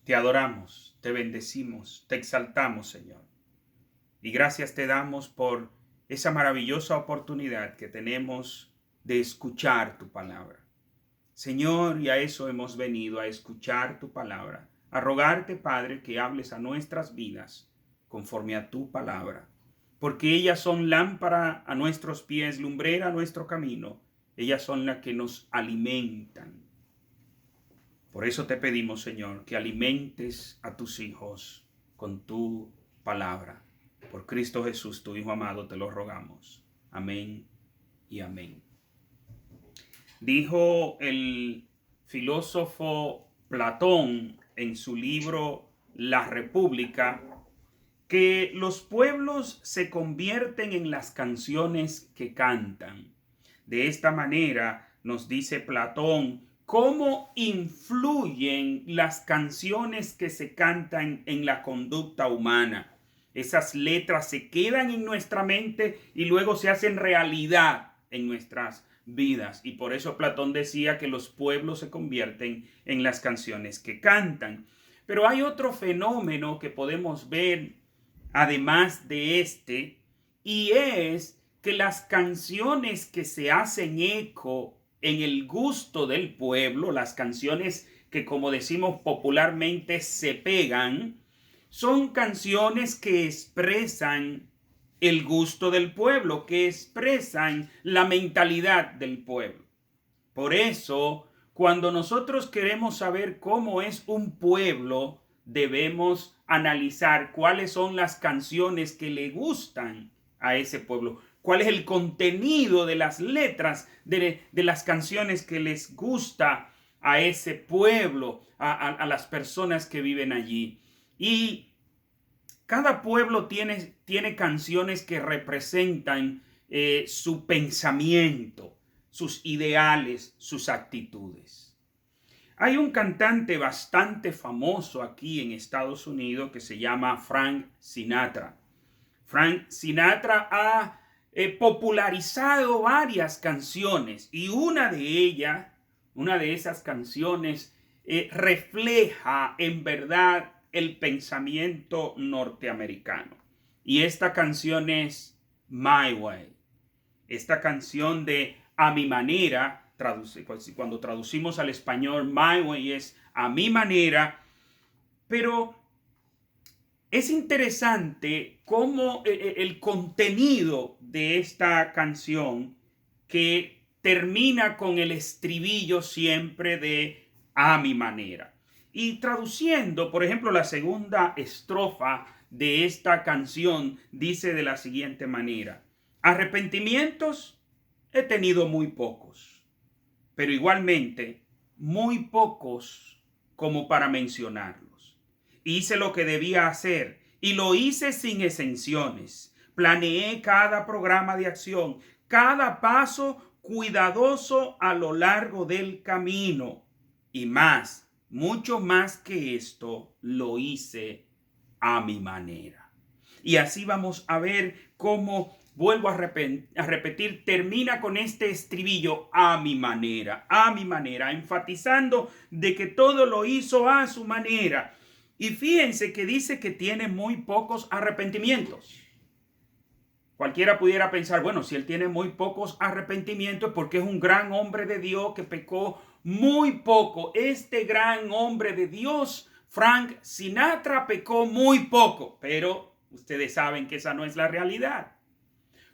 Te adoramos, te bendecimos, te exaltamos, Señor. Y gracias te damos por esa maravillosa oportunidad que tenemos de escuchar tu palabra. Señor, y a eso hemos venido, a escuchar tu palabra, a rogarte, Padre, que hables a nuestras vidas conforme a tu palabra, porque ellas son lámpara a nuestros pies, lumbrera a nuestro camino. Ellas son las que nos alimentan. Por eso te pedimos, Señor, que alimentes a tus hijos con tu palabra. Por Cristo Jesús, tu Hijo amado, te lo rogamos. Amén y amén. Dijo el filósofo Platón en su libro La República que los pueblos se convierten en las canciones que cantan. De esta manera, nos dice Platón, cómo influyen las canciones que se cantan en la conducta humana. Esas letras se quedan en nuestra mente y luego se hacen realidad en nuestras vidas. Y por eso Platón decía que los pueblos se convierten en las canciones que cantan. Pero hay otro fenómeno que podemos ver además de este, y es que las canciones que se hacen eco en el gusto del pueblo, las canciones que, como decimos popularmente, se pegan, son canciones que expresan el gusto del pueblo, que expresan la mentalidad del pueblo. Por eso, cuando nosotros queremos saber cómo es un pueblo, debemos analizar cuáles son las canciones que le gustan a ese pueblo, cuál es el contenido de las letras de las canciones que les gusta a ese pueblo, a las personas que viven allí. Y cada pueblo tiene canciones que representan su pensamiento, sus ideales, sus actitudes. Hay un cantante bastante famoso aquí en Estados Unidos que se llama Frank Sinatra. Frank Sinatra ha popularizado varias canciones y una de esas canciones refleja en verdad el pensamiento norteamericano. Y esta canción es My Way. Esta canción de A mi manera, cuando traducimos al español, My Way es a mi manera, pero es interesante cómo el contenido de esta canción, que termina con el estribillo siempre de a mi manera. Y traduciendo, por ejemplo, la segunda estrofa de esta canción dice de la siguiente manera: arrepentimientos he tenido muy pocos, pero igualmente muy pocos como para mencionarlos. Hice lo que debía hacer y lo hice sin exenciones. Planeé cada programa de acción, cada paso cuidadoso a lo largo del camino. Y más, mucho más que esto, lo hice a mi manera. Y así vamos a ver cómo, vuelvo a repetir, termina con este estribillo: a mi manera, enfatizando de que todo lo hizo a su manera. Y fíjense que dice que tiene muy pocos arrepentimientos. Cualquiera pudiera pensar, bueno, si él tiene muy pocos arrepentimientos, porque es un gran hombre de Dios que pecó muy poco. Este gran hombre de Dios, Frank Sinatra, pecó muy poco, pero ustedes saben que esa no es la realidad.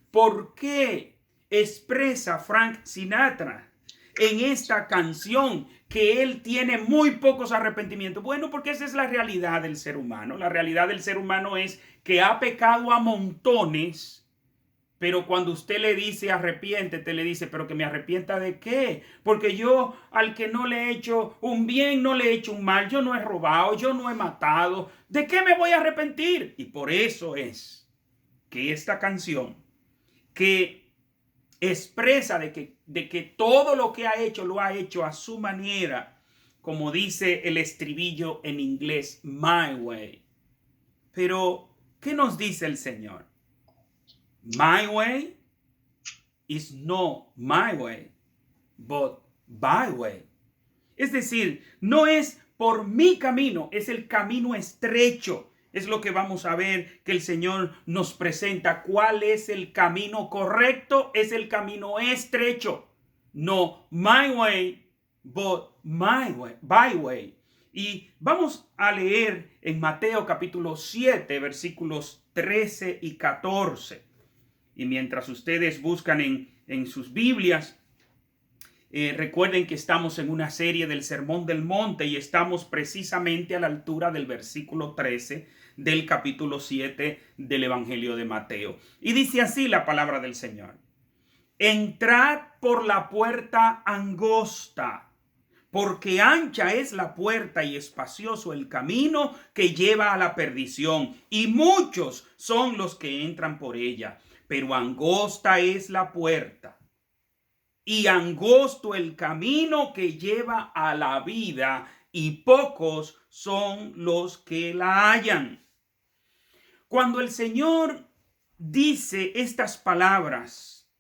¿Por qué expresa Frank Sinatra en esta canción que él tiene muy pocos arrepentimientos? Bueno, porque esa es la realidad del ser humano. La realidad del ser humano es que ha pecado a montones. Pero cuando usted le dice arrepiéntete, le dice, pero que me arrepienta ¿de qué? Porque yo al que no le he hecho un bien, no le he hecho un mal. Yo no he robado, yo no he matado. ¿De qué me voy a arrepentir? Y por eso es que esta canción, que expresa de que todo lo que ha hecho, lo ha hecho a su manera, como dice el estribillo en inglés, my way. Pero, ¿qué nos dice el Señor? My way is not my way, but by way. Es decir, no es por mi camino. Es el camino estrecho. Es lo que vamos a ver que el Señor nos presenta. ¿Cuál es el camino correcto? Es el camino estrecho. No my way, but my way, byway. Y vamos a leer en Mateo capítulo 7, versículos 13 y 14. Y mientras ustedes buscan en sus Biblias, recuerden que estamos en una serie del Sermón del Monte y estamos precisamente a la altura del versículo 13 del capítulo 7 del Evangelio de Mateo. Y dice así la palabra del Señor: entrad por la puerta angosta, porque ancha es la puerta y espacioso el camino que lleva a la perdición, y muchos son los que entran por ella. Pero angosta es la puerta y angosto el camino que lleva a la vida, y pocos son los que la hallan. Cuando el Señor dice estas palabras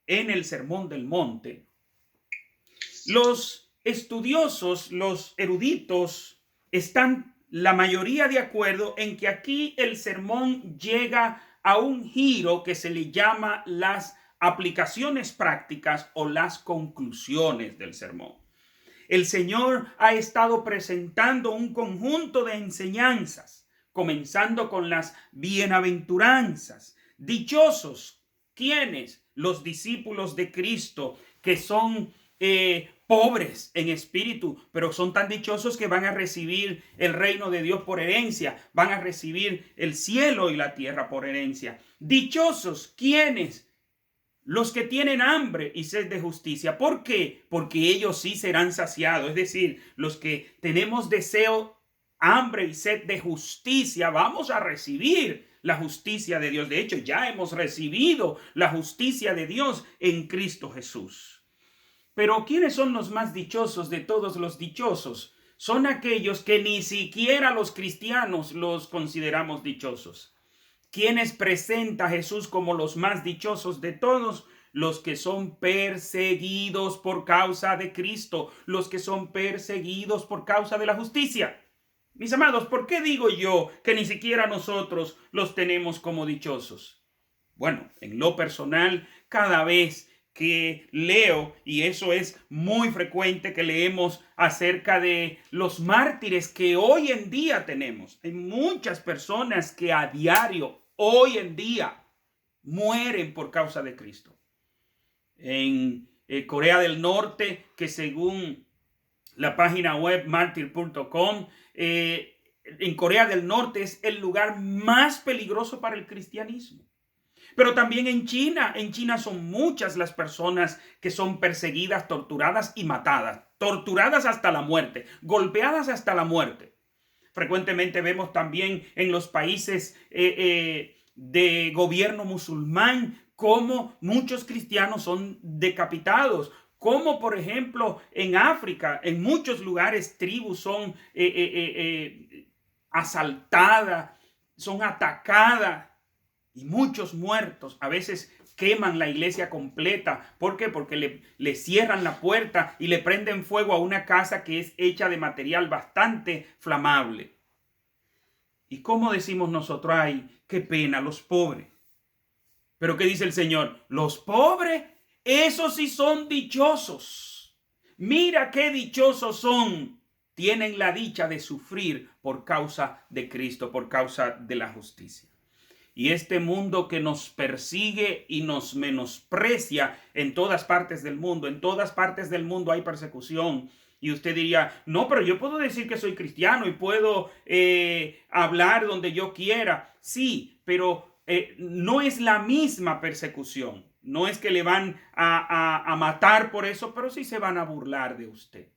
en el Sermón del Monte, los estudiosos, los eruditos, están la mayoría de acuerdo en que aquí el sermón llega a un giro que se le llama las aplicaciones prácticas o las conclusiones del sermón. El Señor ha estado presentando un conjunto de enseñanzas, comenzando con las bienaventuranzas. Dichosos, ¿quiénes? Los discípulos de Cristo, que son pobres en espíritu, pero son tan dichosos que van a recibir el reino de Dios por herencia, van a recibir el cielo y la tierra por herencia. Dichosos, ¿quiénes? Los que tienen hambre y sed de justicia. ¿Por qué? Porque ellos sí serán saciados. Es decir, los que tenemos deseo, hambre y sed de justicia, vamos a recibir la justicia de Dios. De hecho, ya hemos recibido la justicia de Dios en Cristo Jesús. Pero ¿quiénes son los más dichosos de todos los dichosos? Son aquellos que ni siquiera los cristianos los consideramos dichosos. ¿Quiénes presenta Jesús como los más dichosos de todos? Los que son perseguidos por causa de Cristo, los que son perseguidos por causa de la justicia. Mis amados, ¿por qué digo yo que ni siquiera nosotros los tenemos como dichosos? Bueno, en lo personal, cada vez que leo, y eso es muy frecuente que leemos acerca de los mártires que hoy en día tenemos. Hay muchas personas que a diario, hoy en día, mueren por causa de Cristo. En Corea del Norte, que según la página web martyr.com, en Corea del Norte es el lugar más peligroso para el cristianismo. Pero también en China son muchas las personas que son perseguidas, torturadas y matadas, torturadas hasta la muerte, golpeadas hasta la muerte. Frecuentemente vemos también en los países de gobierno musulmán cómo muchos cristianos son decapitados, como por ejemplo en África, en muchos lugares tribus son asaltadas, son atacadas. Y muchos muertos, a veces queman la iglesia completa. ¿Por qué? Porque le cierran la puerta y le prenden fuego a una casa que es hecha de material bastante flamable. ¿Y cómo decimos nosotros? Ay, qué pena, los pobres. ¿Pero qué dice el Señor? Los pobres, esos sí son dichosos. Mira qué dichosos son. Tienen la dicha de sufrir por causa de Cristo, por causa de la justicia. Y este mundo que nos persigue y nos menosprecia en todas partes del mundo hay persecución. Y usted diría, no, pero yo puedo decir que soy cristiano y puedo hablar donde yo quiera. Sí, pero no es la misma persecución. No es que le van a matar por eso, pero sí se van a burlar de usted.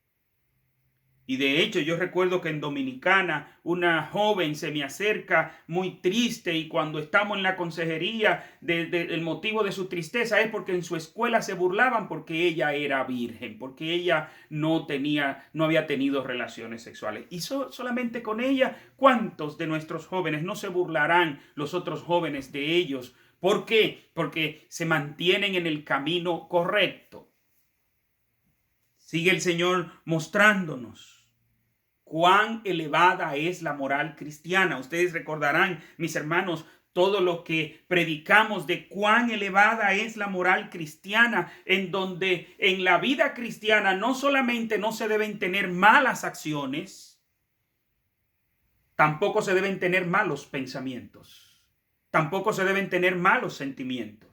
Y de hecho yo recuerdo que en Dominicana una joven se me acerca muy triste, y cuando estamos en la consejería el motivo de su tristeza es porque en su escuela se burlaban porque ella era virgen, porque ella no había tenido relaciones sexuales. Y solamente con ella, ¿cuántos de nuestros jóvenes no se burlarán los otros jóvenes de ellos? ¿Por qué? Porque se mantienen en el camino correcto. Sigue el Señor mostrándonos cuán elevada es la moral cristiana. Ustedes recordarán, mis hermanos, todo lo que predicamos de cuán elevada es la moral cristiana, en donde en la vida cristiana no solamente no se deben tener malas acciones, tampoco se deben tener malos pensamientos, tampoco se deben tener malos sentimientos.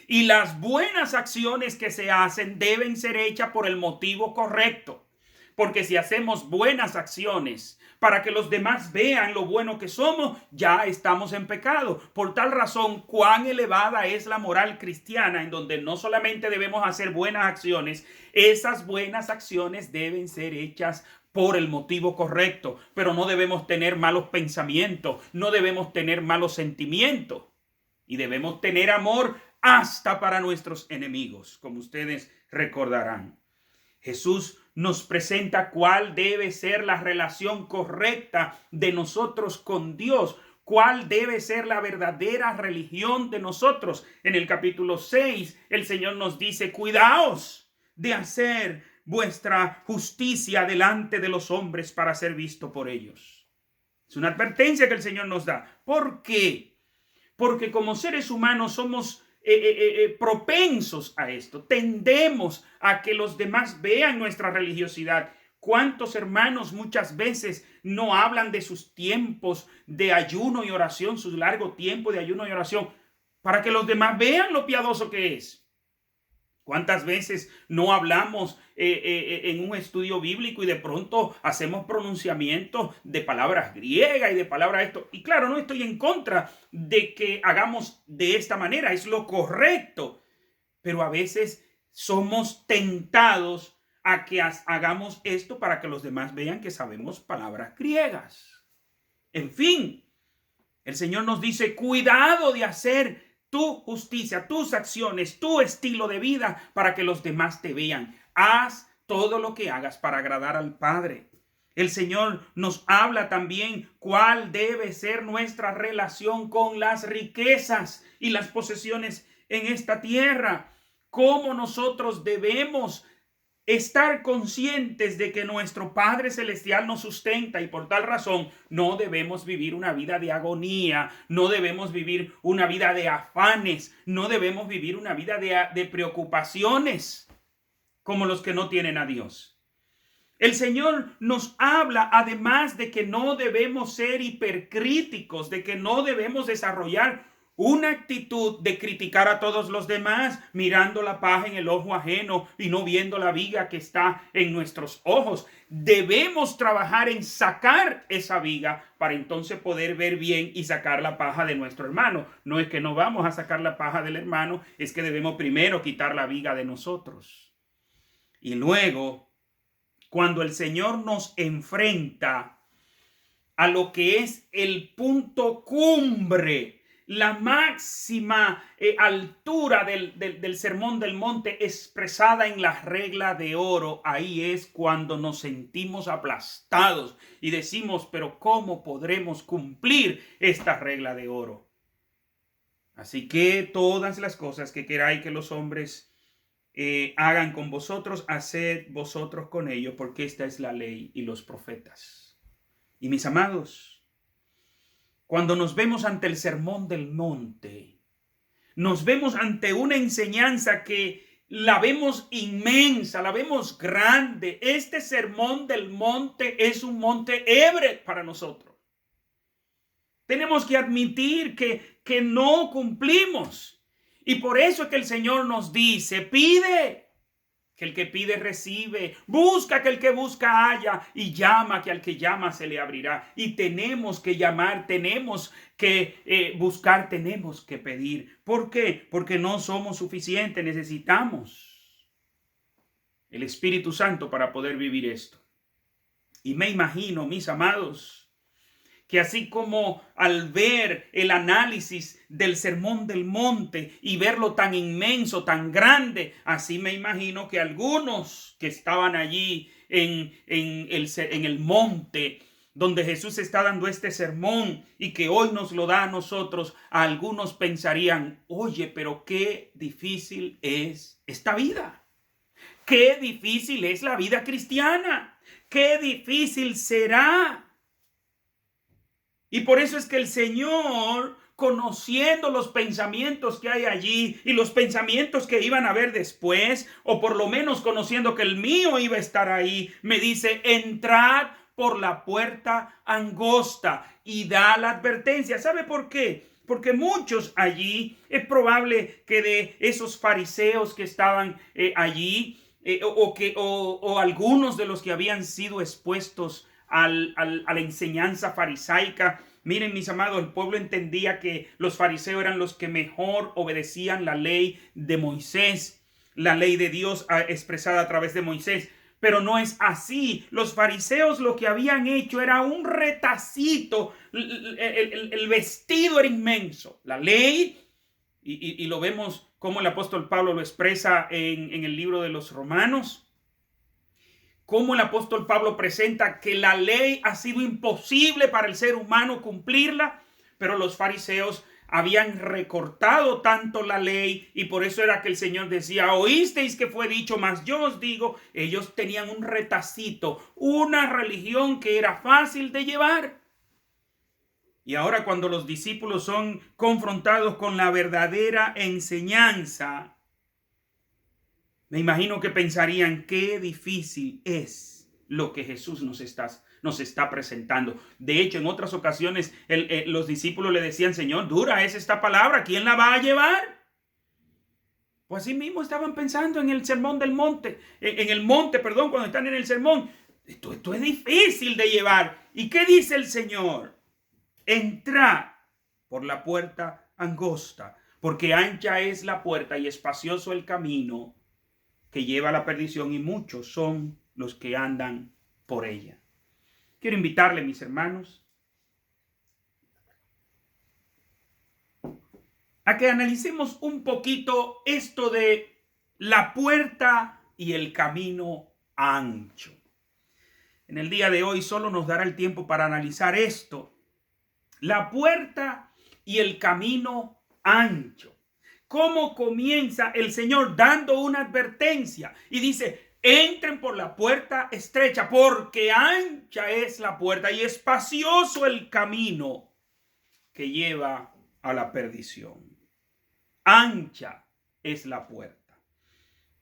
Y las buenas acciones que se hacen deben ser hechas por el motivo correcto. Porque si hacemos buenas acciones para que los demás vean lo bueno que somos, ya estamos en pecado. Por tal razón, cuán elevada es la moral cristiana, en donde no solamente debemos hacer buenas acciones, esas buenas acciones deben ser hechas por el motivo correcto, pero no debemos tener malos pensamientos, no debemos tener malos sentimientos y debemos tener amor hasta para nuestros enemigos, como ustedes recordarán. Jesús nos presenta cuál debe ser la relación correcta de nosotros con Dios, cuál debe ser la verdadera religión de nosotros. En el capítulo 6, el Señor nos dice, cuidaos de hacer vuestra justicia delante de los hombres para ser visto por ellos. Es una advertencia que el Señor nos da. ¿Por qué? Porque como seres humanos somos propensos a esto. Tendemos a que los demás vean nuestra religiosidad. ¿Cuántos hermanos muchas veces no hablan de sus tiempos de ayuno y oración, su largo tiempo de ayuno y oración, para que los demás vean lo piadoso que es? ¿Cuántas veces no hablamos en un estudio bíblico y de pronto hacemos pronunciamientos de palabras griegas y de palabras esto? Y claro, no estoy en contra de que hagamos de esta manera, es lo correcto. Pero a veces somos tentados a que hagamos esto para que los demás vean que sabemos palabras griegas. En fin, el Señor nos dice, cuidado de hacer tu justicia, tus acciones, tu estilo de vida para que los demás te vean. Haz todo lo que hagas para agradar al Padre. El Señor nos habla también cuál debe ser nuestra relación con las riquezas y las posesiones en esta tierra. Cómo nosotros debemos estar conscientes de que nuestro Padre Celestial nos sustenta y por tal razón no debemos vivir una vida de agonía, no debemos vivir una vida de afanes, no debemos vivir una vida de preocupaciones como los que no tienen a Dios. El Señor nos habla además de que no debemos ser hipercríticos, de que no debemos desarrollar una actitud de criticar a todos los demás, mirando la paja en el ojo ajeno y no viendo la viga que está en nuestros ojos. Debemos trabajar en sacar esa viga para entonces poder ver bien y sacar la paja de nuestro hermano. No es que no vamos a sacar la paja del hermano, es que debemos primero quitar la viga de nosotros. Y luego, cuando el Señor nos enfrenta a lo que es el punto cumbre, la máxima altura del Sermón del Monte expresada en la regla de oro, ahí es cuando nos sentimos aplastados y decimos, pero ¿cómo podremos cumplir esta regla de oro? Así que todas las cosas que queráis que los hombres hagan con vosotros, haced vosotros con ellos, porque esta es la ley y los profetas. Y mis amados, cuando nos vemos ante el Sermón del Monte, nos vemos ante una enseñanza que la vemos inmensa, la vemos grande. Este Sermón del Monte es un monte Everest para nosotros. Tenemos que admitir que no cumplimos. Y por eso es que el Señor nos dice, pide, que el que pide recibe, busca que el que busca halla, y llama que al que llama se le abrirá. Y tenemos que llamar, tenemos que buscar, tenemos que pedir. ¿Por qué? Porque no somos suficientes, necesitamos el Espíritu Santo para poder vivir esto. Y me imagino, mis amados, que así como al ver el análisis del Sermón del Monte y verlo tan inmenso, tan grande, así me imagino que algunos que estaban allí en el monte donde Jesús está dando este sermón y que hoy nos lo da a nosotros, algunos pensarían, oye, pero qué difícil es esta vida. Qué difícil es la vida cristiana. Qué difícil será. Y por eso es que el Señor, conociendo los pensamientos que hay allí y los pensamientos que iban a haber después, o por lo menos conociendo que el mío iba a estar ahí, me dice: entrad por la puerta angosta, y da la advertencia. ¿Sabe por qué? Porque muchos allí, es probable que de esos fariseos que estaban allí, o algunos de los que habían sido expuestos a la enseñanza farisaica. Miren, mis amados, el pueblo entendía que los fariseos eran los que mejor obedecían la ley de Moisés, la ley de Dios expresada a través de Moisés. Pero no es así. Los fariseos lo que habían hecho era un retacito. El vestido era inmenso. La ley, y lo vemos como el apóstol Pablo lo expresa en el libro de los Romanos, cómo el apóstol Pablo presenta que la ley ha sido imposible para el ser humano cumplirla, pero los fariseos habían recortado tanto la ley, y por eso era que el Señor decía: oísteis que fue dicho, mas yo os digo. Ellos tenían un retacito, una religión que era fácil de llevar. Y ahora, cuando los discípulos son confrontados con la verdadera enseñanza, me imagino que pensarían: qué difícil es lo que Jesús nos está presentando. De hecho, en otras ocasiones los discípulos le decían: Señor, dura es esta palabra, ¿quién la va a llevar? Pues así mismo estaban pensando en el sermón del monte, en el monte, perdón, cuando están en el sermón. Esto es difícil de llevar. ¿Y qué dice el Señor? Entrad por la puerta angosta, porque ancha es la puerta y espacioso el camino que lleva a la perdición, y muchos son los que andan por ella. Quiero invitarle, mis hermanos, a que analicemos un poquito esto de la puerta y el camino ancho. En el día de hoy solo nos dará el tiempo para analizar esto: la puerta y el camino ancho. ¿Cómo comienza el Señor dando una advertencia? Y dice: entren por la puerta estrecha, porque ancha es la puerta y espacioso el camino que lleva a la perdición. Ancha es la puerta.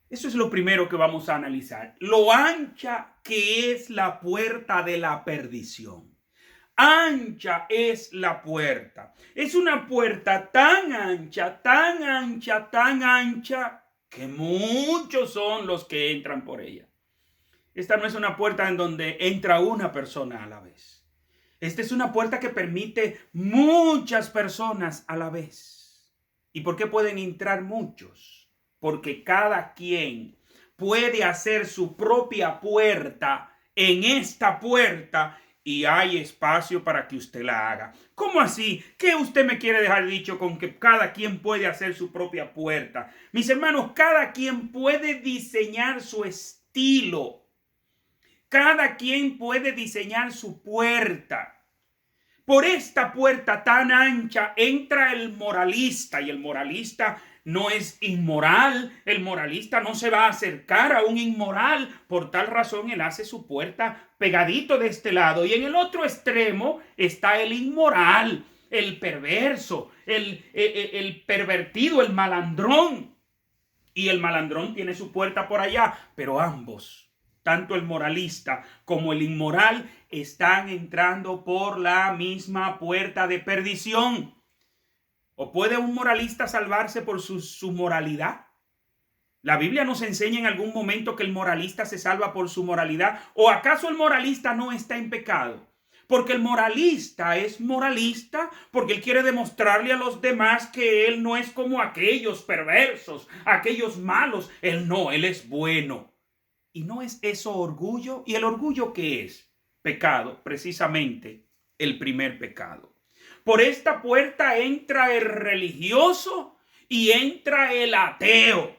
Eso es lo primero que vamos a analizar. Lo ancha que es la puerta de la perdición. Ancha es la puerta. Es una puerta tan ancha, tan ancha, tan ancha, que muchos son los que entran por ella. Esta no es una puerta en donde entra una persona a la vez. Esta es una puerta que permite muchas personas a la vez. ¿Y por qué pueden entrar muchos? Porque cada quien puede hacer su propia puerta en esta puerta, y hay espacio para que usted la haga. ¿Cómo así? ¿Qué usted me quiere dejar dicho con que cada quien puede hacer su propia puerta? Mis hermanos, cada quien puede diseñar su estilo. Cada quien puede diseñar su puerta. Por esta puerta tan ancha entra el moralista, y el moralista no es inmoral. El moralista no se va a acercar a un inmoral. Por tal razón, él hace su puerta pegadito de este lado. Y en el otro extremo está el inmoral, el perverso, el pervertido, el malandrón. Y el malandrón tiene su puerta por allá. Pero ambos, tanto el moralista como el inmoral, están entrando por la misma puerta de perdición. ¿O puede un moralista salvarse por su moralidad? ¿La Biblia nos enseña en algún momento que el moralista se salva por su moralidad? ¿O acaso el moralista no está en pecado? Porque el moralista es moralista porque él quiere demostrarle a los demás que él no es como aquellos perversos, aquellos malos. Él no, él es bueno. ¿Y no es eso orgullo? ¿Y el orgullo qué es? Pecado, precisamente el primer pecado. Por esta puerta entra el religioso y entra el ateo.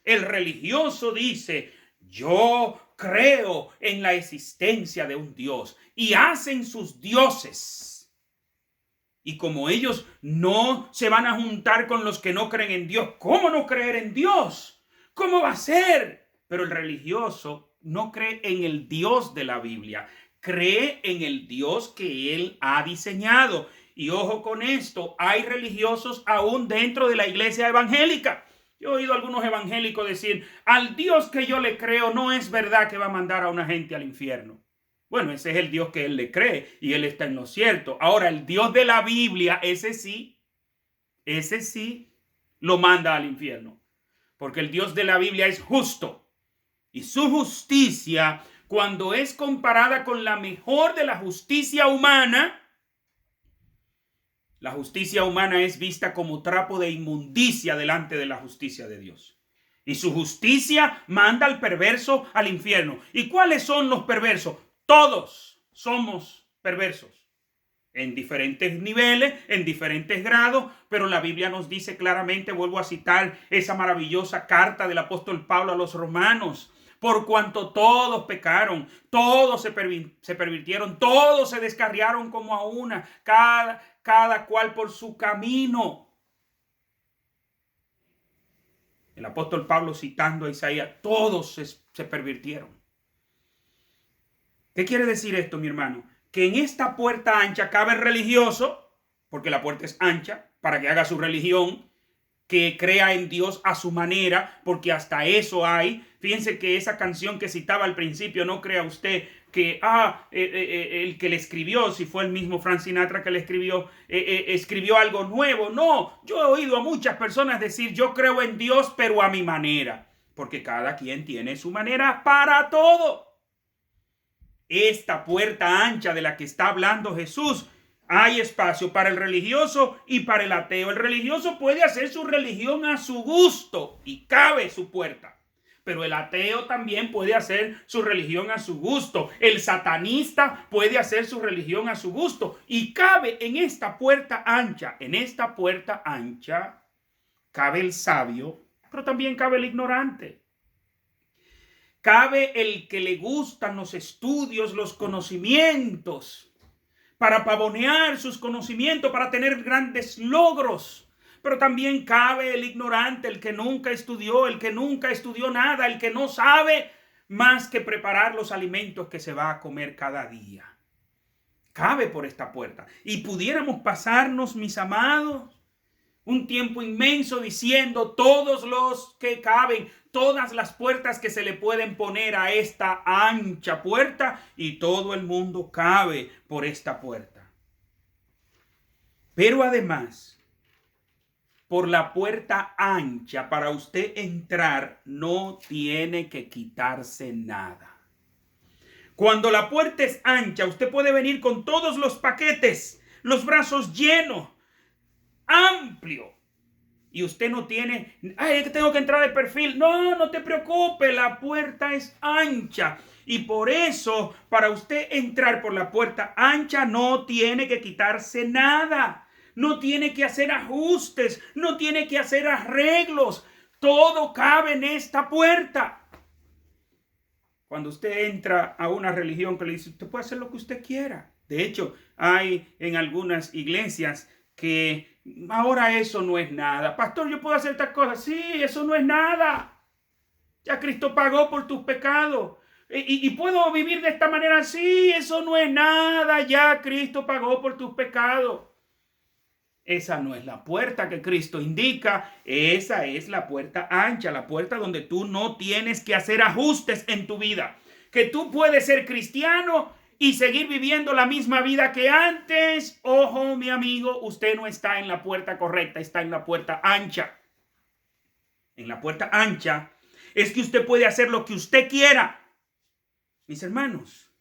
El religioso dice: yo creo en la existencia de un Dios, y hacen sus dioses. Y como ellos no se van a juntar con los que no creen en Dios, ¿cómo no creer en Dios? ¿Cómo va a ser? Pero el religioso no cree en el Dios de la Biblia, cree en el Dios que él ha diseñado. Y ojo con esto, hay religiosos aún dentro de la iglesia evangélica. Yo he oído a algunos evangélicos decir, al Dios que yo le creo no es verdad que va a mandar a una gente al infierno. Bueno, ese es el Dios que él le cree y él está en lo cierto. Ahora, el Dios de la Biblia, ese sí lo manda al infierno. Porque el Dios de la Biblia es justo. Y su justicia, cuando es comparada con la mejor de la justicia humana, la justicia humana es vista como trapo de inmundicia delante de la justicia de Dios. Y su justicia manda al perverso al infierno. ¿Y cuáles son los perversos? Todos somos perversos. En diferentes niveles, en diferentes grados, pero la Biblia nos dice claramente, vuelvo a citar esa maravillosa carta del apóstol Pablo a los romanos, por cuanto todos pecaron, todos se pervirtieron, todos se descarriaron como a una, cada cual por su camino. El apóstol Pablo citando a Isaías, todos se pervirtieron. ¿Qué quiere decir esto, mi hermano? Que en esta puerta ancha cabe el religioso, porque la puerta es ancha, para que haga su religión, que crea en Dios a su manera, porque hasta eso hay. Fíjense que esa canción que citaba al principio, no crea usted que el que le escribió, si fue el mismo Frank Sinatra que le escribió algo nuevo. No, yo he oído a muchas personas decir, yo creo en Dios, pero a mi manera, porque cada quien tiene su manera para todo. Esta puerta ancha de la que está hablando Jesús, hay espacio para el religioso y para el ateo. El religioso puede hacer su religión a su gusto y cabe su puerta. Pero el ateo también puede hacer su religión a su gusto. El satanista puede hacer su religión a su gusto. Y cabe en esta puerta ancha. En esta puerta ancha cabe el sabio, pero también cabe el ignorante. Cabe el que le gustan los estudios, los conocimientos, para pavonear sus conocimientos, para tener grandes logros. Pero también cabe el ignorante, el que nunca estudió, el que nunca estudió nada, el que no sabe más que preparar los alimentos que se va a comer cada día. Cabe por esta puerta. Y pudiéramos pasarnos, mis amados, un tiempo inmenso diciendo todos los que caben, todas las puertas que se le pueden poner a esta ancha puerta, y todo el mundo cabe por esta puerta. Pero además, por la puerta ancha, para usted entrar, no tiene que quitarse nada. Cuando la puerta es ancha, usted puede venir con todos los paquetes, los brazos llenos, amplio, y usted no tiene, es que tengo que entrar de perfil. No te preocupe, la puerta es ancha. Y por eso, para usted entrar por la puerta ancha, no tiene que quitarse nada. No tiene que hacer ajustes, no tiene que hacer arreglos. Todo cabe en esta puerta. Cuando usted entra a una religión que le dice, usted puede hacer lo que usted quiera. De hecho, hay en algunas iglesias que ahora eso no es nada. Pastor, yo puedo hacer estas cosas. Sí, eso no es nada. Ya Cristo pagó por tus pecados. ¿Y puedo vivir de esta manera? Sí, eso no es nada. Ya Cristo pagó por tus pecados. Esa no es la puerta que Cristo indica. Esa es la puerta ancha, la puerta donde tú no tienes que hacer ajustes en tu vida. Que tú puedes ser cristiano y seguir viviendo la misma vida que antes. Ojo, mi amigo, usted no está en la puerta correcta, está en la puerta ancha. En la puerta ancha es que usted puede hacer lo que usted quiera. Mis hermanos,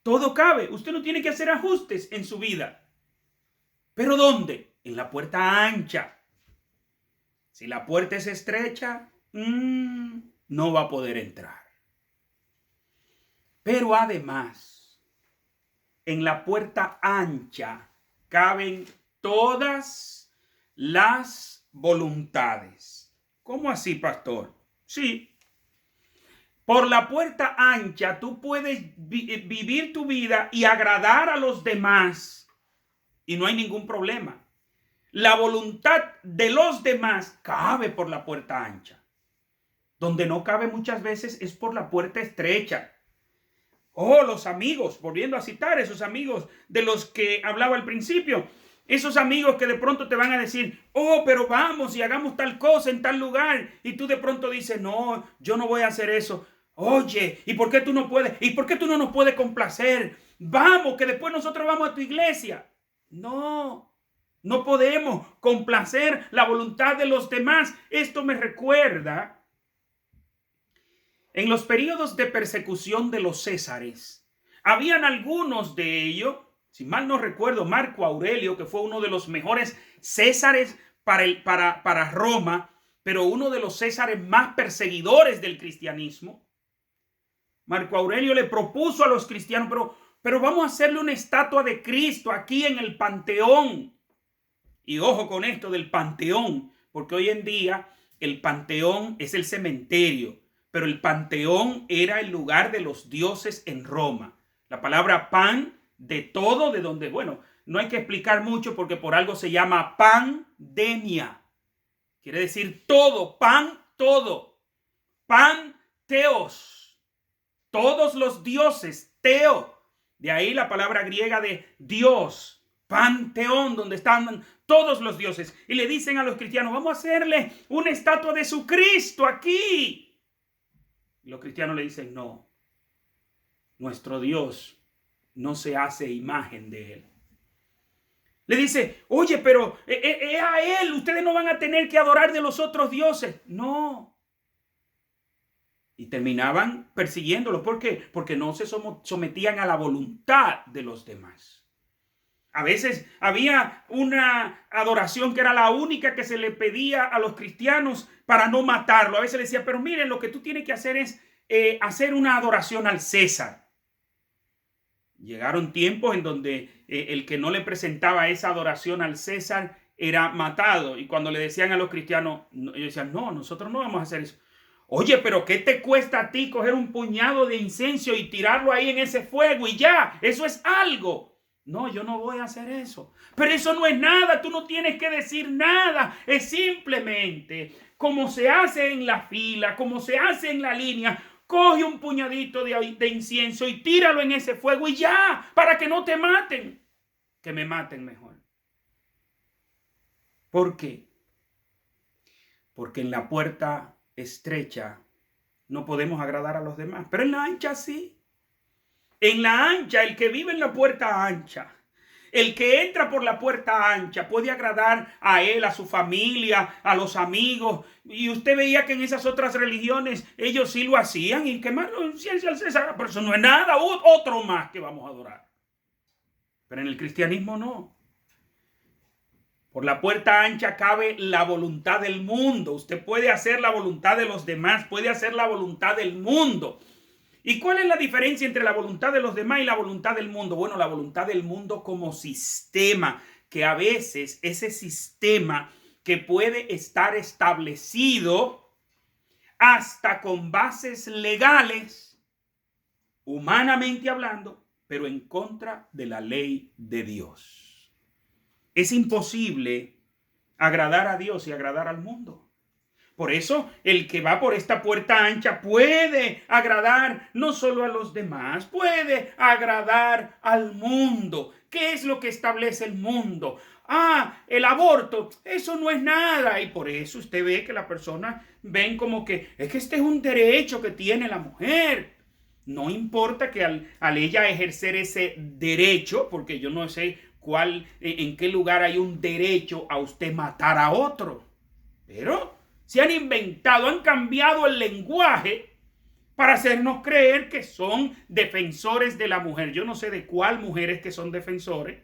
todo cabe. Usted no tiene que hacer ajustes en su vida. ¿Pero dónde? En la puerta ancha. Si la puerta es estrecha, no va a poder entrar. Pero además, en la puerta ancha caben todas las voluntades. ¿Cómo así, pastor? Sí. Por la puerta ancha tú puedes vivir tu vida y agradar a los demás. Y no hay ningún problema. La voluntad de los demás cabe por la puerta ancha. Donde no cabe muchas veces es por la puerta estrecha. Oh, los amigos, volviendo a citar esos amigos de los que hablaba al principio. Esos amigos que de pronto te van a decir, oh, pero vamos y hagamos tal cosa en tal lugar. Y tú de pronto dices, no, yo no voy a hacer eso. Oye, ¿y por qué tú no puedes? ¿Y por qué tú no nos puedes complacer? Vamos, que después nosotros vamos a tu iglesia. No, no podemos complacer la voluntad de los demás. Esto me recuerda en los periodos de persecución de los Césares. Habían algunos de ellos, si mal no recuerdo, Marco Aurelio, que fue uno de los mejores Césares para Roma, pero uno de los Césares más perseguidores del cristianismo. Marco Aurelio le propuso a los cristianos, pero vamos a hacerle una estatua de Cristo aquí en el Panteón. Y ojo con esto del Panteón, porque hoy en día el Panteón es el cementerio, pero el Panteón era el lugar de los dioses en Roma. La palabra pan, de todo, de donde, bueno, no hay que explicar mucho porque por algo se llama pandemia. Quiere decir todo, pan, todo. Panteos. Todos los dioses, teo. De ahí la palabra griega de Dios. Panteón, donde están todos los dioses. Y le dicen a los cristianos, vamos a hacerle una estatua de su Cristo aquí. Y los cristianos le dicen, no. Nuestro Dios no se hace imagen de él. Le dice, oye, pero es a él. Ustedes no van a tener que adorar de los otros dioses. No. Y terminaban persiguiéndolo. ¿Por qué? Porque no se sometían a la voluntad de los demás. A veces había una adoración que era la única que se le pedía a los cristianos para no matarlo. A veces le decía, pero miren, lo que tú tienes que hacer es hacer una adoración al César. Llegaron tiempos en donde el que no le presentaba esa adoración al César era matado. Y cuando le decían a los cristianos, ellos decían, no, nosotros no vamos a hacer eso. Oye, pero ¿qué te cuesta a ti coger un puñado de incienso y tirarlo ahí en ese fuego y ya? Eso es algo. No, yo no voy a hacer eso. Pero eso no es nada, tú no tienes que decir nada. Es simplemente como se hace en la fila, como se hace en la línea. Coge un puñadito de incienso y tíralo en ese fuego y ya, para que no te maten. Que me maten mejor. ¿Por qué? Porque en la puerta estrecha no podemos agradar a los demás, pero en la ancha sí. En la ancha, el que vive en la puerta ancha, el que entra por la puerta ancha puede agradar a él, a su familia, a los amigos. Y usted veía que en esas otras religiones ellos sí lo hacían y quemaron incienso al César, pero eso no es nada, otro más que vamos a adorar. Pero en el cristianismo no. Por la puerta ancha cabe la voluntad del mundo. Usted puede hacer la voluntad de los demás, puede hacer la voluntad del mundo. ¿Y cuál es la diferencia entre la voluntad de los demás y la voluntad del mundo? Bueno, la voluntad del mundo como sistema, que a veces ese sistema que puede estar establecido hasta con bases legales, humanamente hablando, pero en contra de la ley de Dios. Es imposible agradar a Dios y agradar al mundo. Por eso, el que va por esta puerta ancha puede agradar no solo a los demás, puede agradar al mundo. ¿Qué es lo que establece el mundo? El aborto, eso no es nada. Y por eso usted ve que las personas ven como que es que este es un derecho que tiene la mujer. No importa que al ella ejercer ese derecho, porque yo no sé en qué lugar hay un derecho a usted matar a otro. Pero se han inventado, han cambiado el lenguaje para hacernos creer que son defensores de la mujer. Yo no sé de cuál mujeres que son defensores,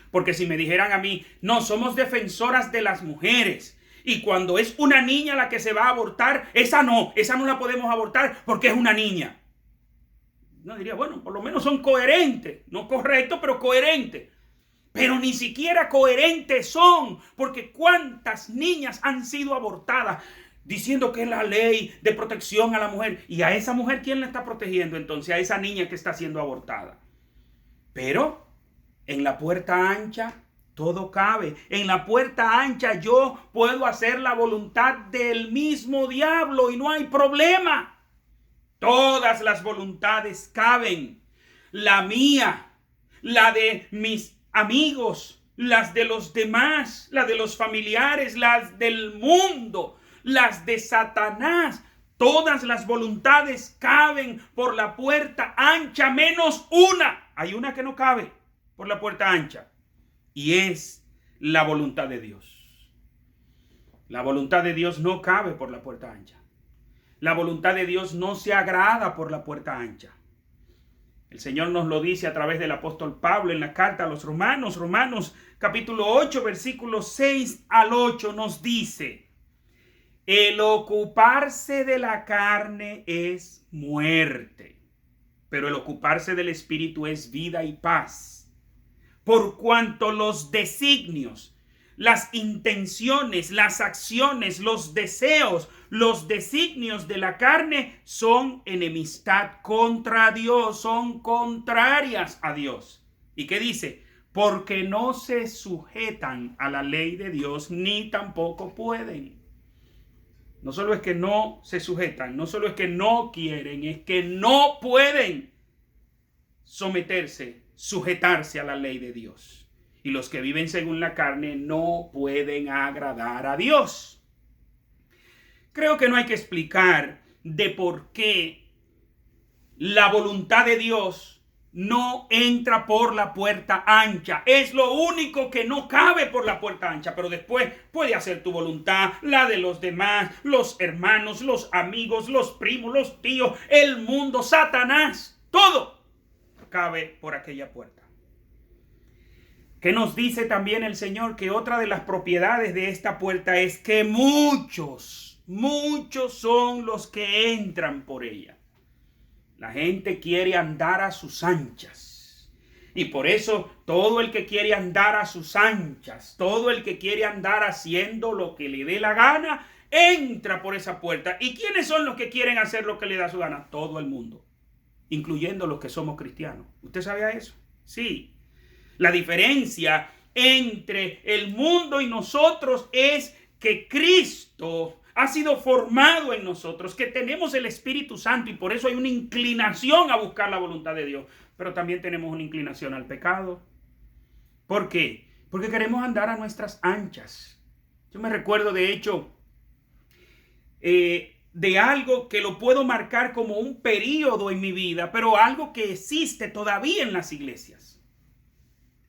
porque si me dijeran a mí, no, somos defensoras de las mujeres, y cuando es una niña la que se va a abortar, esa no la podemos abortar porque es una niña. No diría, bueno, por lo menos son coherentes, no correctos, pero coherentes. Pero ni siquiera coherentes son, porque cuántas niñas han sido abortadas diciendo que es la ley de protección a la mujer. Y a esa mujer, ¿quién la está protegiendo entonces? A esa niña que está siendo abortada. Pero en la puerta ancha todo cabe. En la puerta ancha yo puedo hacer la voluntad del mismo diablo y no hay problema. Todas las voluntades caben. La mía, la de mis amigos, las de los demás, la de los familiares, las del mundo, las de Satanás. Todas las voluntades caben por la puerta ancha, menos una. Hay una que no cabe por la puerta ancha, y es la voluntad de Dios. La voluntad de Dios no cabe por la puerta ancha. La voluntad de Dios no se agrada por la puerta ancha. El Señor nos lo dice a través del apóstol Pablo en la carta a los Romanos. Romanos capítulo 8, versículos 6 al 8 nos dice: el ocuparse de la carne es muerte, pero el ocuparse del Espíritu es vida y paz. Por cuanto los designios, las intenciones, las acciones, los deseos, los designios de la carne son enemistad contra Dios, son contrarias a Dios. ¿Y qué dice? Porque no se sujetan a la ley de Dios, ni tampoco pueden. No solo es que no se sujetan, no solo es que no quieren, es que no pueden sujetarse a la ley de Dios. Y los que viven según la carne no pueden agradar a Dios. Creo que no hay que explicar de por qué la voluntad de Dios no entra por la puerta ancha. Es lo único que no cabe por la puerta ancha. Pero después puede hacer tu voluntad, la de los demás, los hermanos, los amigos, los primos, los tíos, el mundo, Satanás. Todo cabe por aquella puerta. ¿Qué nos dice también el Señor? Que otra de las propiedades de esta puerta es que muchos son los que entran por ella. La gente quiere andar a sus anchas. Y por eso todo el que quiere andar a sus anchas, todo el que quiere andar haciendo lo que le dé la gana, entra por esa puerta. ¿Y quiénes son los que quieren hacer lo que le da su gana? Todo el mundo, incluyendo los que somos cristianos. ¿Usted sabía eso? Sí. La diferencia entre el mundo y nosotros es que Cristo ha sido formado en nosotros, que tenemos el Espíritu Santo y por eso hay una inclinación a buscar la voluntad de Dios. Pero también tenemos una inclinación al pecado. ¿Por qué? Porque queremos andar a nuestras anchas. Yo me recuerdo, de hecho, de algo que lo puedo marcar como un periodo en mi vida, pero algo que existe todavía en las iglesias.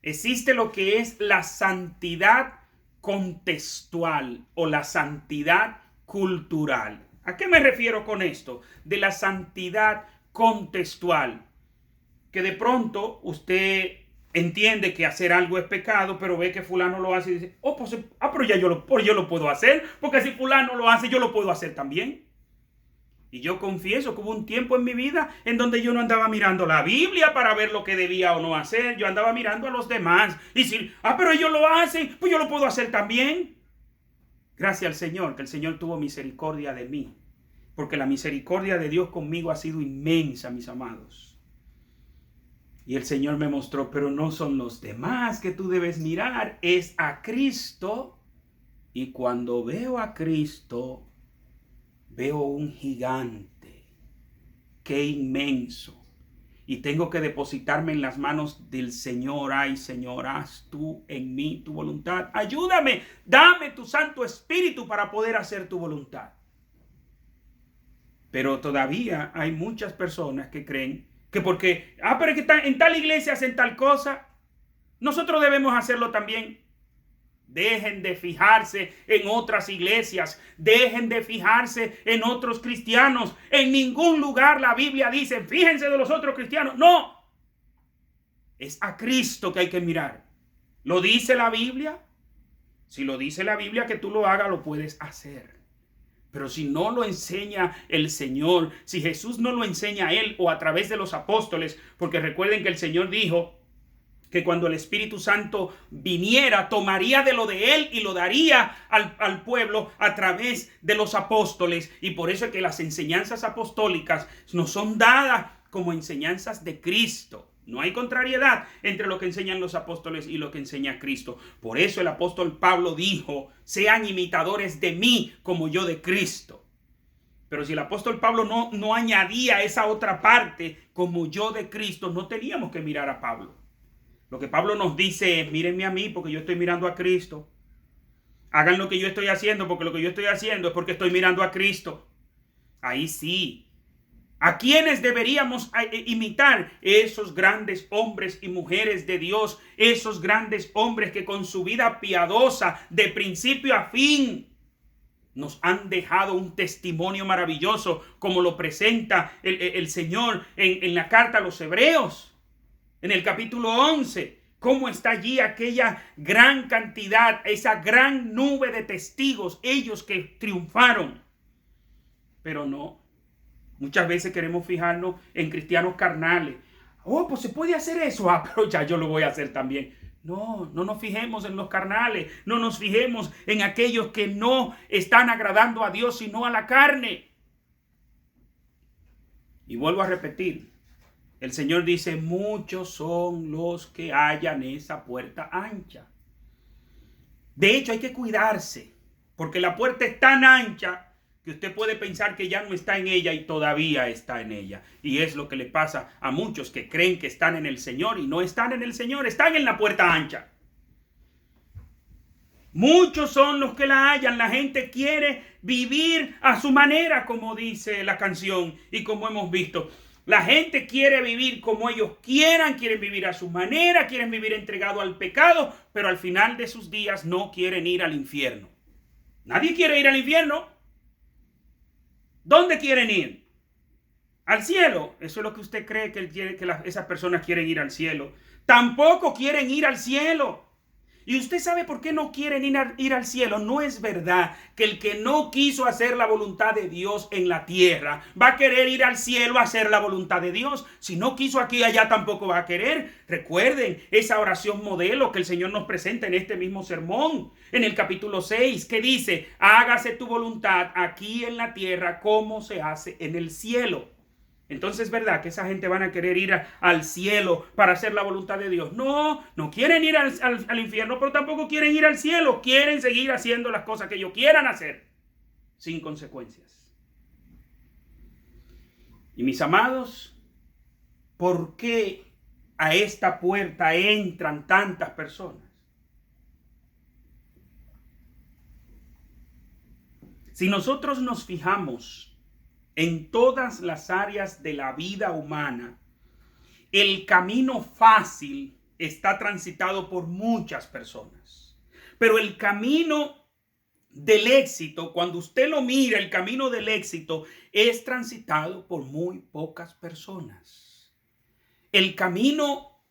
Existe lo que es la santidad contextual o la santidad cultural. ¿A qué me refiero con esto? De la santidad contextual. Que de pronto usted entiende que hacer algo es pecado, pero ve que fulano lo hace y dice, pero yo lo puedo hacer, porque si fulano lo hace, yo lo puedo hacer también. Y yo confieso que hubo un tiempo en mi vida en donde yo no andaba mirando la Biblia para ver lo que debía o no hacer. Yo andaba mirando a los demás y decir, pero ellos lo hacen, pues yo lo puedo hacer también. Gracias al Señor, que el Señor tuvo misericordia de mí. Porque la misericordia de Dios conmigo ha sido inmensa, mis amados. Y el Señor me mostró, pero no son los demás que tú debes mirar, es a Cristo. Y cuando veo a Cristo, veo un gigante, qué inmenso, y tengo que depositarme en las manos del Señor. Ay, Señor, haz tú en mí tu voluntad. Ayúdame, dame tu Santo Espíritu para poder hacer tu voluntad. Pero todavía hay muchas personas que creen que porque, pero es que en tal iglesia hacen tal cosa, nosotros debemos hacerlo también. Dejen de fijarse en otras iglesias. Dejen de fijarse en otros cristianos. En ningún lugar la Biblia dice, fíjense de los otros cristianos. No. Es a Cristo que hay que mirar. ¿Lo dice la Biblia? Si lo dice la Biblia que tú lo hagas, lo puedes hacer. Pero si no lo enseña el Señor, si Jesús no lo enseña a él o a través de los apóstoles, porque recuerden que el Señor dijo que cuando el Espíritu Santo viniera, tomaría de lo de él y lo daría al pueblo a través de los apóstoles. Y por eso es que las enseñanzas apostólicas nos son dadas como enseñanzas de Cristo. No hay contrariedad entre lo que enseñan los apóstoles y lo que enseña Cristo. Por eso el apóstol Pablo dijo, sean imitadores de mí como yo de Cristo. Pero si el apóstol Pablo no añadía esa otra parte, como yo de Cristo, no teníamos que mirar a Pablo. Lo que Pablo nos dice es, mírenme a mí porque yo estoy mirando a Cristo. Hagan lo que yo estoy haciendo porque lo que yo estoy haciendo es porque estoy mirando a Cristo. Ahí sí. ¿A quiénes deberíamos imitar? Esos grandes hombres y mujeres de Dios, esos grandes hombres que con su vida piadosa, de principio a fin, nos han dejado un testimonio maravilloso, como lo presenta el Señor en la carta a los Hebreos, en el capítulo 11. Cómo está allí aquella gran cantidad, esa gran nube de testigos, ellos que triunfaron. Pero no. Muchas veces queremos fijarnos en cristianos carnales. Oh, pues se puede hacer eso. Ah, pero ya yo lo voy a hacer también. No nos fijemos en los carnales. No nos fijemos en aquellos que no están agradando a Dios, sino a la carne. Y vuelvo a repetir. El Señor dice, muchos son los que hallan esa puerta ancha. De hecho, hay que cuidarse. Porque la puerta es tan ancha que usted puede pensar que ya no está en ella y todavía está en ella. Y es lo que le pasa a muchos que creen que están en el Señor y no están en el Señor, están en la puerta ancha. Muchos son los que la hallan. La gente quiere vivir a su manera, como dice la canción y como hemos visto. La gente quiere vivir como ellos quieran, quieren vivir a su manera, quieren vivir entregado al pecado, pero al final de sus días no quieren ir al infierno. Nadie quiere ir al infierno. ¿Dónde quieren ir? ¿Al cielo? Eso es lo que usted cree que esas personas quieren ir al cielo. Tampoco quieren ir al cielo. ¿Y usted sabe por qué no quieren ir al cielo? No es verdad que el que no quiso hacer la voluntad de Dios en la tierra va a querer ir al cielo a hacer la voluntad de Dios. Si no quiso aquí, allá tampoco va a querer. Recuerden esa oración modelo que el Señor nos presenta en este mismo sermón, en el capítulo 6, que dice, hágase tu voluntad aquí en la tierra como se hace en el cielo. Entonces es verdad que esa gente van a querer ir al cielo para hacer la voluntad de Dios. No quieren ir al infierno, pero tampoco quieren ir al cielo. Quieren seguir haciendo las cosas que ellos quieran hacer, sin consecuencias. Y mis amados, ¿por qué a esta puerta entran tantas personas? Si nosotros nos fijamos en todas las áreas de la vida humana, el camino fácil está transitado por muchas personas. Pero el camino del éxito, cuando usted lo mira, el camino del éxito es transitado por muy pocas personas. El camino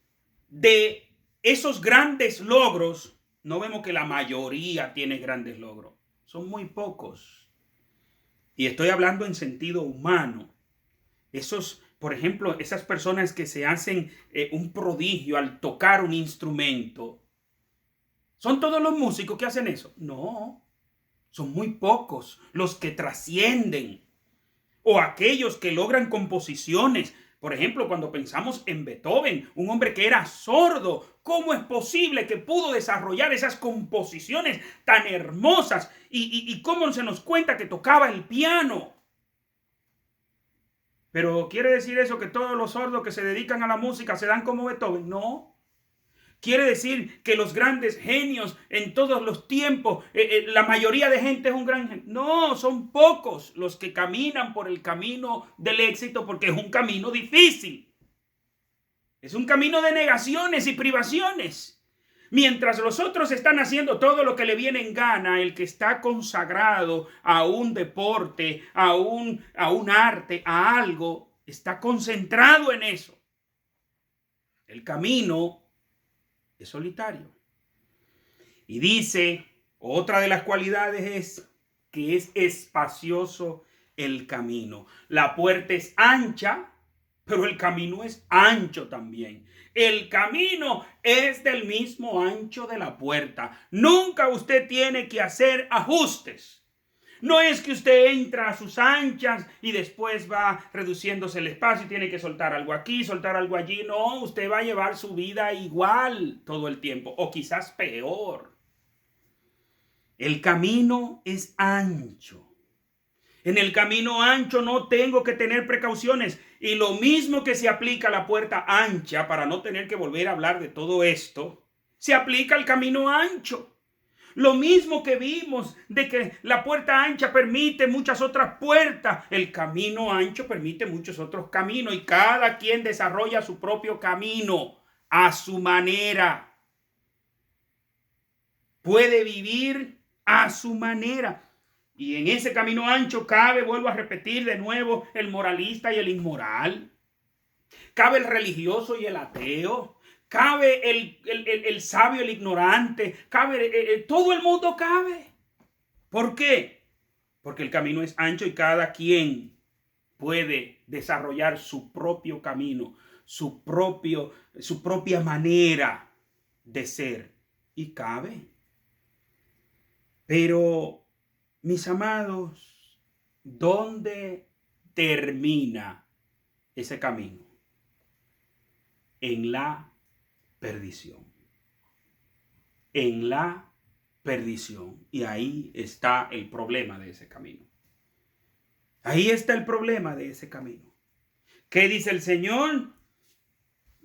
de esos grandes logros, no vemos que la mayoría tiene grandes logros. Son muy pocos. Y estoy hablando en sentido humano. Por ejemplo, esas personas que se hacen un prodigio al tocar un instrumento. ¿Son todos los músicos que hacen eso? No, son muy pocos los que trascienden. O aquellos que logran composiciones. Por ejemplo, cuando pensamos en Beethoven, un hombre que era sordo, ¿cómo es posible que pudo desarrollar esas composiciones tan hermosas? Y cómo se nos cuenta que tocaba el piano. Pero ¿quiere decir eso que todos los sordos que se dedican a la música se dan como Beethoven? No. Quiere decir que los grandes genios en todos los tiempos, la mayoría de gente es un gran genio. No, son pocos los que caminan por el camino del éxito porque es un camino difícil. Es un camino de negaciones y privaciones. Mientras los otros están haciendo todo lo que le viene en gana, el que está consagrado a un deporte, a un arte, a algo, está concentrado en eso. El camino es solitario. Y dice, otra de las cualidades es que es espacioso el camino. La puerta es ancha, pero el camino es ancho también. El camino es del mismo ancho de la puerta. Nunca usted tiene que hacer ajustes. No es que usted entra a sus anchas y después va reduciéndose el espacio y tiene que soltar algo aquí, soltar algo allí. No, usted va a llevar su vida igual todo el tiempo, o quizás peor. El camino es ancho. En el camino ancho no tengo que tener precauciones. Y lo mismo que se aplica a la puerta ancha, para no tener que volver a hablar de todo esto, se aplica al camino ancho. Lo mismo que vimos de que la puerta ancha permite muchas otras puertas, el camino ancho permite muchos otros caminos y cada quien desarrolla su propio camino a su manera. Puede vivir a su manera. Y en ese camino ancho cabe, vuelvo a repetir de nuevo, el moralista y el inmoral. Cabe el religioso y el ateo. Cabe el sabio, el ignorante, cabe, todo el mundo cabe. ¿Por qué? Porque el camino es ancho y cada quien puede desarrollar su propio camino, su propia manera de ser. Y cabe. Pero, mis amados, ¿dónde termina ese camino? En la perdición. En la perdición. Y ahí está el problema de ese camino. Ahí está el problema de ese camino. ¿Qué dice el Señor?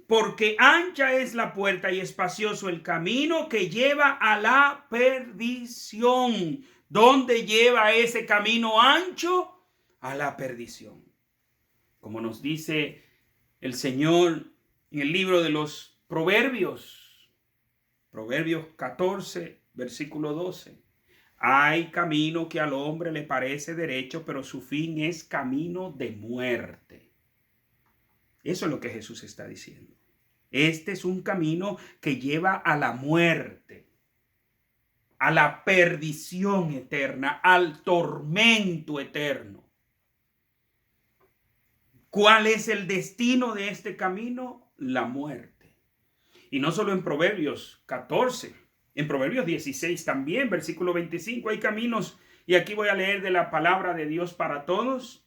Porque ancha es la puerta y espacioso el camino que lleva a la perdición. ¿Dónde lleva ese camino ancho? A la perdición. Como nos dice el Señor en el libro de los Proverbios, Proverbios 14, versículo 12. Hay camino que al hombre le parece derecho, pero su fin es camino de muerte. Eso es lo que Jesús está diciendo. Este es un camino que lleva a la muerte, a la perdición eterna, al tormento eterno. ¿Cuál es el destino de este camino? La muerte. Y no solo en Proverbios 14, en Proverbios 16 también, versículo 25, hay caminos, y aquí voy a leer de la palabra de Dios para todos.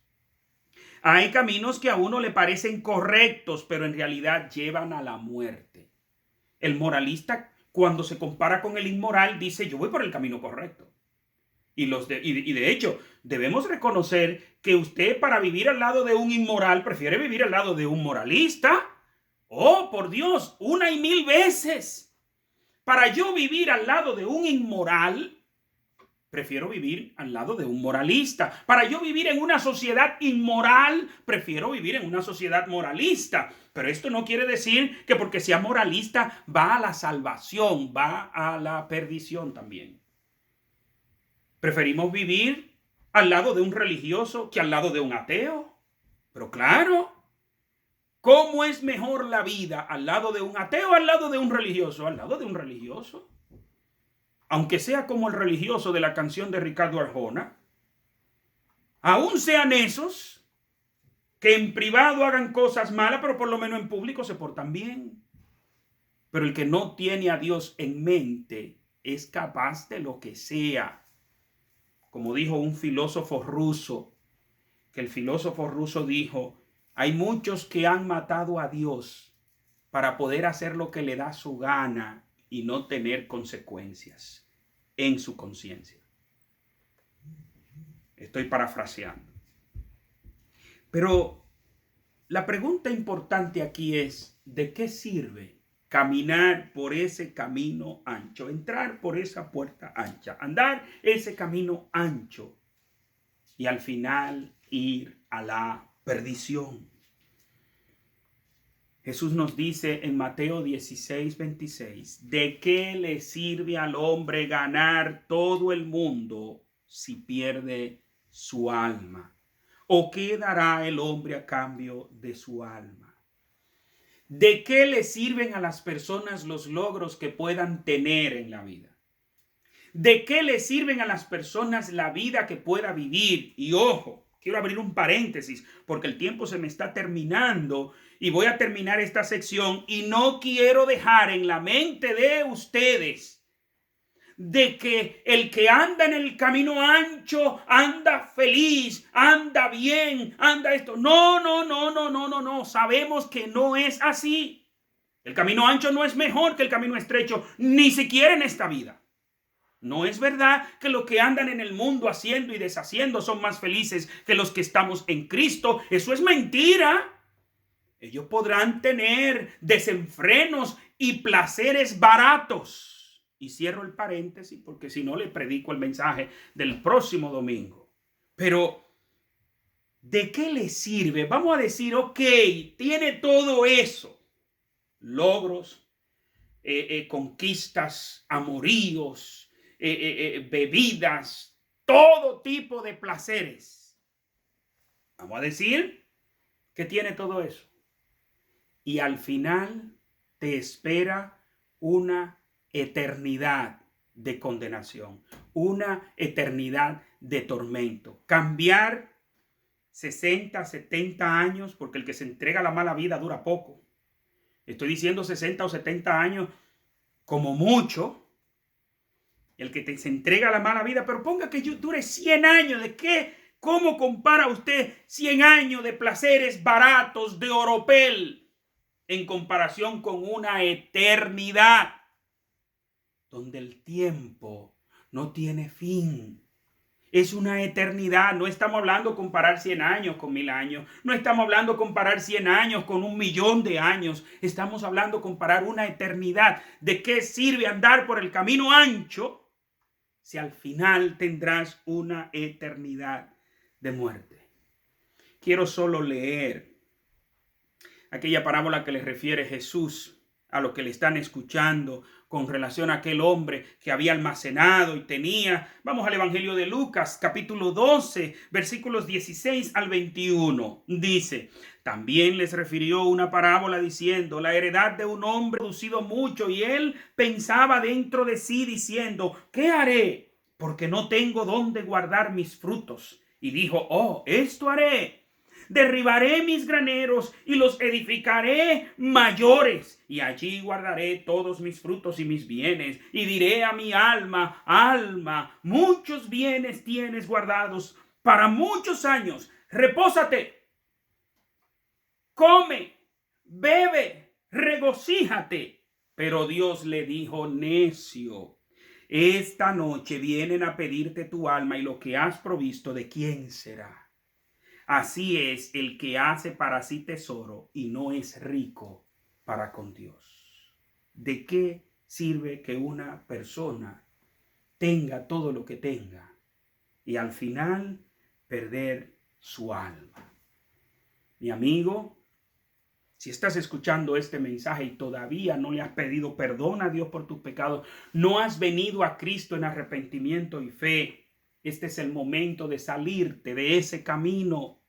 Hay caminos que a uno le parecen correctos, pero en realidad llevan a la muerte. El moralista, cuando se compara con el inmoral, dice, yo voy por el camino correcto. Y de hecho, debemos reconocer que usted, para vivir al lado de un inmoral, prefiere vivir al lado de un moralista. Oh, por Dios, 1,000 veces. Para yo vivir al lado de un inmoral, prefiero vivir al lado de un moralista. Para yo vivir en una sociedad inmoral, prefiero vivir en una sociedad moralista. Pero esto no quiere decir que porque sea moralista va a la salvación, va a la perdición también. Preferimos vivir al lado de un religioso que al lado de un ateo. Pero claro, ¿cómo es mejor la vida? ¿Al lado de un ateo o al lado de un religioso? Al lado de un religioso. Aunque sea como el religioso de la canción de Ricardo Arjona, aún sean esos que en privado hagan cosas malas, pero por lo menos en público se portan bien. Pero el que no tiene a Dios en mente es capaz de lo que sea. Como dijo un filósofo ruso, que el filósofo ruso dijo, hay muchos que han matado a Dios para poder hacer lo que le da su gana y no tener consecuencias en su conciencia. Estoy parafraseando. Pero la pregunta importante aquí es, ¿de qué sirve caminar por ese camino ancho, entrar por esa puerta ancha, andar ese camino ancho y al final ir a la perdición? Jesús nos dice en Mateo 16, 26, ¿de qué le sirve al hombre ganar todo el mundo si pierde su alma? ¿O qué dará el hombre a cambio de su alma? ¿De qué le sirven a las personas los logros que puedan tener en la vida? ¿De qué le sirven a las personas la vida que pueda vivir? Y ojo, quiero abrir un paréntesis porque el tiempo se me está terminando y voy a terminar esta sección y no quiero dejar en la mente de ustedes de que el que anda en el camino ancho anda feliz, anda bien, anda esto. No, no, no, no, no, no, no. Sabemos que no es así. El camino ancho no es mejor que el camino estrecho, ni siquiera en esta vida. No es verdad que los que andan en el mundo haciendo y deshaciendo son más felices que los que estamos en Cristo. Eso es mentira. Ellos podrán tener desenfrenos y placeres baratos. Y cierro el paréntesis porque si no le predico el mensaje del próximo domingo. Pero, ¿de qué le sirve? Vamos a decir, ok, tiene todo eso. Logros, conquistas, amoríos, bebidas, todo tipo de placeres. Vamos a decir que tiene todo eso. Y al final te espera una eternidad de condenación, una eternidad de tormento. Cambiar 60, 70 años, porque el que se entrega a la mala vida dura poco. Estoy diciendo 60 o 70 años como mucho. El que se entrega a la mala vida, pero ponga que yo dure 100 años. ¿De qué? ¿Cómo compara usted 100 años de placeres baratos, de oropel, en comparación con una eternidad donde el tiempo no tiene fin? Es una eternidad. No estamos hablando de comparar 100 años con 1000 años. No estamos hablando de comparar 100 años con 1.000.000 de años. Estamos hablando de comparar una eternidad. ¿De qué sirve andar por el camino ancho si al final tendrás una eternidad de muerte? Quiero solo leer aquella parábola que le refiere Jesús a los que le están escuchando con relación a aquel hombre que había almacenado y tenía. Vamos al Evangelio de Lucas, capítulo 12, versículos 16 al 21. Dice: también les refirió una parábola diciendo: la heredad de un hombre producido mucho, y él pensaba dentro de sí diciendo: ¿qué haré? Porque no tengo dónde guardar mis frutos. Y dijo: oh, esto haré: derribaré mis graneros y los edificaré mayores, y allí guardaré todos mis frutos y mis bienes. Y diré a mi alma: alma, muchos bienes tienes guardados para muchos años. Repósate, come, bebe, regocíjate. Pero Dios le dijo: necio, esta noche vienen a pedirte tu alma, y lo que has provisto, ¿de quién será? Así es el que hace para sí tesoro y no es rico para con Dios. ¿De qué sirve que una persona tenga todo lo que tenga y al final perder su alma? Mi amigo, si estás escuchando este mensaje y todavía no le has pedido perdón a Dios por tus pecados, no has venido a Cristo en arrepentimiento y fe, este es el momento de salirte de ese camino,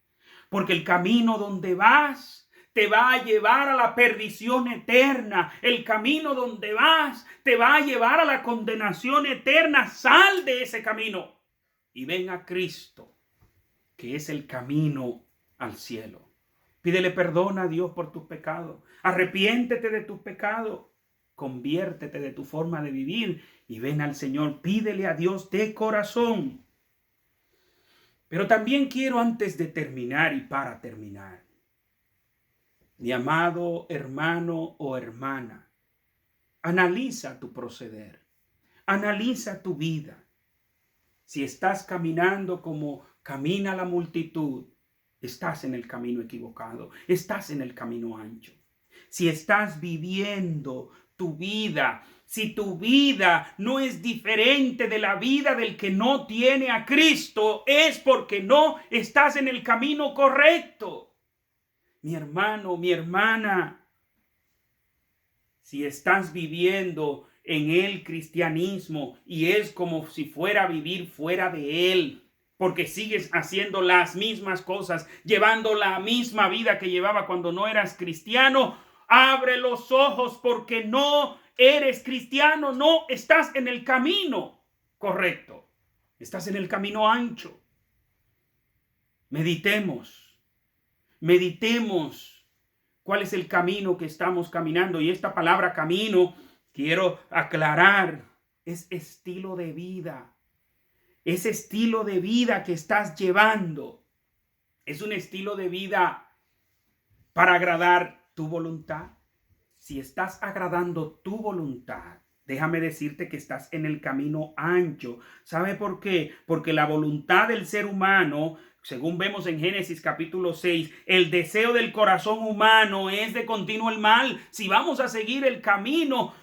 porque el camino donde vas te va a llevar a la perdición eterna. El camino donde vas te va a llevar a la condenación eterna. Sal de ese camino y ven a Cristo, que es el camino al cielo. Pídele perdón a Dios por tus pecados. Arrepiéntete de tus pecados. Conviértete de tu forma de vivir y ven al Señor. Pídele a Dios de corazón. Pero también quiero, antes de terminar y para terminar, mi amado hermano o hermana, analiza tu proceder, analiza tu vida. Si estás caminando como camina la multitud, estás en el camino equivocado, estás en el camino ancho. Si estás viviendo tu vida, si tu vida no es diferente de la vida del que no tiene a Cristo, es porque no estás en el camino correcto. Mi hermano, mi hermana, si estás viviendo en el cristianismo y es como si fuera a vivir fuera de él, porque sigues haciendo las mismas cosas, llevando la misma vida que llevaba cuando no eras cristiano, abre los ojos, porque no eres cristiano, no estás en el camino correcto, estás en el camino ancho. Meditemos cuál es el camino que estamos caminando. Y esta palabra camino, quiero aclarar, es estilo de vida. Ese estilo de vida que estás llevando es un estilo de vida para agradar tu voluntad. Si estás agradando tu voluntad, déjame decirte que estás en el camino ancho. ¿Sabe por qué? Porque la voluntad del ser humano, según vemos en Génesis capítulo 6, el deseo del corazón humano es de continuo el mal. Si vamos a seguir el camino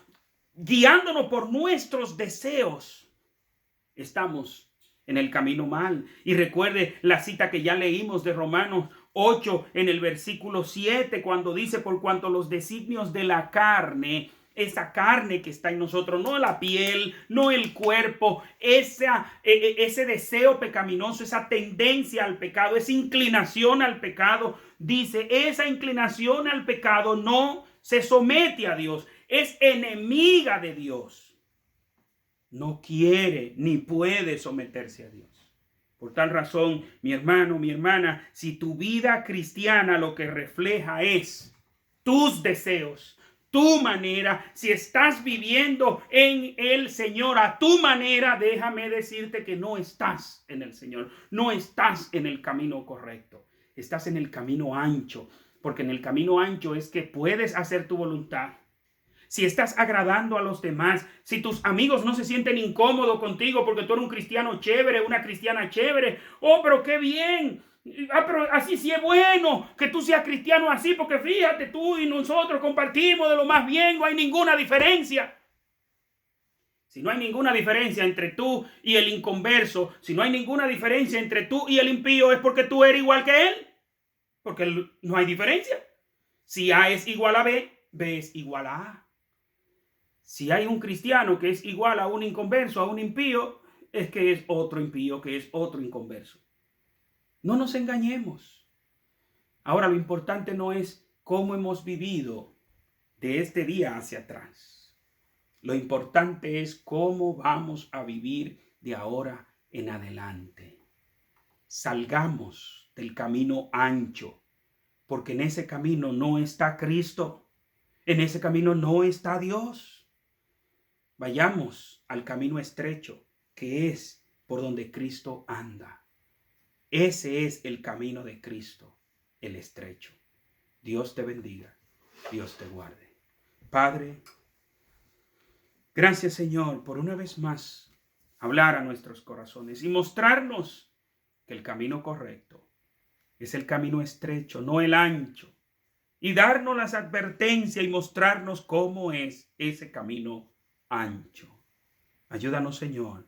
guiándonos por nuestros deseos, estamos en el camino mal. Y recuerde la cita que ya leímos de Romanos 8 en el versículo 7, cuando dice: por cuanto los designios de la carne, esa carne que está en nosotros, no la piel, no el cuerpo, ese deseo pecaminoso, esa tendencia al pecado, esa inclinación al pecado, dice, esa inclinación al pecado no se somete a Dios, es enemiga de Dios. No quiere ni puede someterse a Dios. Por tal razón, mi hermano, mi hermana, si tu vida cristiana lo que refleja es tus deseos, tu manera, si estás viviendo en el Señor a tu manera, déjame decirte que no estás en el Señor, no estás en el camino correcto, estás en el camino ancho, porque en el camino ancho es que puedes hacer tu voluntad. Si estás agradando a los demás, si tus amigos no se sienten incómodos contigo porque tú eres un cristiano chévere, una cristiana chévere, oh, pero qué bien, pero así sí es bueno que tú seas cristiano así, porque fíjate, tú y nosotros compartimos de lo más bien, no hay ninguna diferencia. Si no hay ninguna diferencia entre tú y el inconverso, si no hay ninguna diferencia entre tú y el impío, es porque tú eres igual que él, porque no hay diferencia. Si A es igual a B, B es igual a A. Si hay un cristiano que es igual a un inconverso, a un impío, es que es otro impío, que es otro inconverso. No nos engañemos. Ahora, lo importante no es cómo hemos vivido de este día hacia atrás. Lo importante es cómo vamos a vivir de ahora en adelante. Salgamos del camino ancho, porque en ese camino no está Cristo. En ese camino no está Dios. Vayamos al camino estrecho, que es por donde Cristo anda. Ese es el camino de Cristo, el estrecho. Dios te bendiga, Dios te guarde. Padre, gracias Señor por una vez más hablar a nuestros corazones y mostrarnos que el camino correcto es el camino estrecho, no el ancho. Y darnos las advertencias y mostrarnos cómo es ese camino ancho. Ayúdanos, Señor,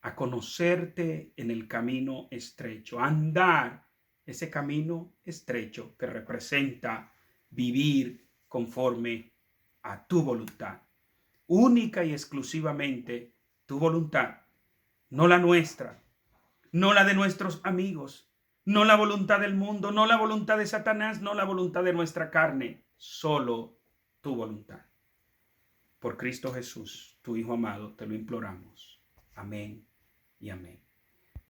a conocerte en el camino estrecho, a andar ese camino estrecho que representa vivir conforme a tu voluntad, única y exclusivamente tu voluntad, no la nuestra, no la de nuestros amigos, no la voluntad del mundo, no la voluntad de Satanás, no la voluntad de nuestra carne, solo tu voluntad. Por Cristo Jesús, tu Hijo amado, te lo imploramos. Amén y amén.